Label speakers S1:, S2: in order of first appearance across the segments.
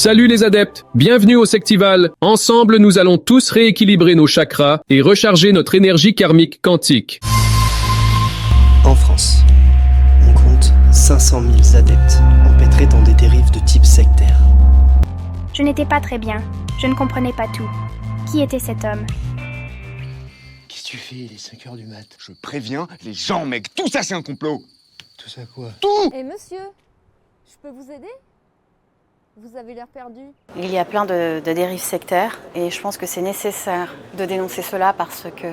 S1: Salut les adeptes, bienvenue au Sectival. Ensemble, nous allons tous rééquilibrer nos chakras et recharger notre énergie karmique quantique.
S2: En France, on compte 500 000 adeptes empêtrés dans des dérives de type sectaire.
S3: Je n'étais pas très bien, je ne comprenais pas tout. Qui était cet homme?
S4: Qu'est-ce que tu fais, il est 5h du mat? Je préviens les gens, mec, tout ça c'est un complot.
S2: Tout ça quoi?
S4: Tout!
S5: Eh monsieur, je peux vous aider? Vous avez l'air perdu.
S6: Il y a plein de dérives sectaires et je pense que c'est nécessaire de dénoncer cela parce que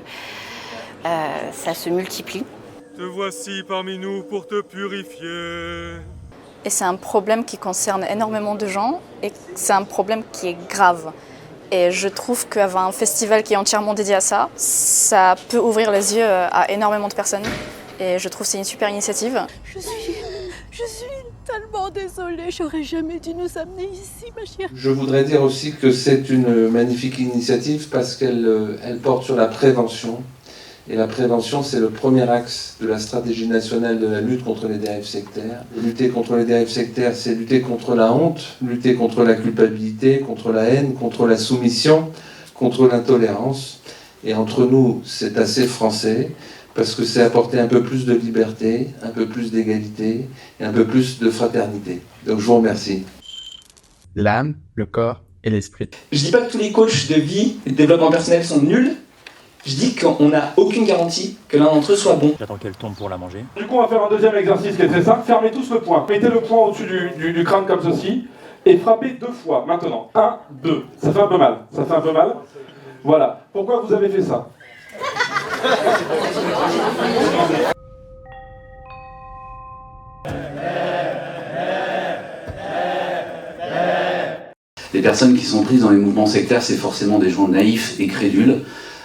S6: ça se multiplie.
S7: Te voici parmi nous pour te purifier.
S8: Et c'est un problème qui concerne énormément de gens et c'est un problème qui est grave. Et je trouve qu'avoir un festival qui est entièrement dédié à ça, ça peut ouvrir les yeux à énormément de personnes. Et je trouve que c'est une super initiative.
S5: Je suis tellement désolée, j'aurais jamais dû nous amener ici, ma chère.
S9: Je voudrais dire aussi que c'est une magnifique initiative parce qu'elle porte sur la prévention. Et la prévention, c'est le premier axe de la stratégie nationale de la lutte contre les dérives sectaires. Lutter contre les dérives sectaires, c'est lutter contre la honte, lutter contre la culpabilité, contre la haine, contre la soumission, contre l'intolérance. Et entre nous, c'est assez français, parce que c'est apporter un peu plus de liberté, un peu plus d'égalité et un peu plus de fraternité. Donc je vous remercie.
S10: L'âme, le corps et l'esprit.
S11: Je dis pas que tous les coachs de vie et de développement personnel sont nuls. Je dis qu'on n'a aucune garantie que l'un d'entre eux soit bon.
S12: J'attends qu'elle tombe pour la manger.
S13: Du coup, on va faire un deuxième exercice qui est très simple. Fermez tous le poing. Mettez le poing au-dessus du crâne comme ceci. Et frappez 2 fois. Maintenant. 1, 2. Ça fait un peu mal. Ça fait un peu mal. Voilà. Pourquoi vous avez fait ça?
S14: Les personnes qui sont prises dans les mouvements sectaires, c'est forcément des gens naïfs et crédules.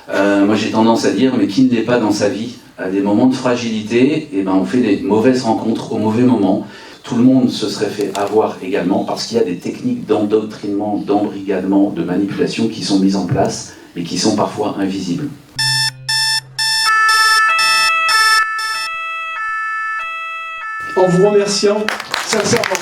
S14: Moi j'ai tendance à dire, mais qui ne l'est pas dans sa vie? À des moments de fragilité, on fait des mauvaises rencontres au mauvais moment. Tout le monde se serait fait avoir également parce qu'il y a des techniques d'endoctrinement, d'embrigadement, de manipulation qui sont mises en place et qui sont parfois invisibles.
S11: En vous remerciant sincèrement.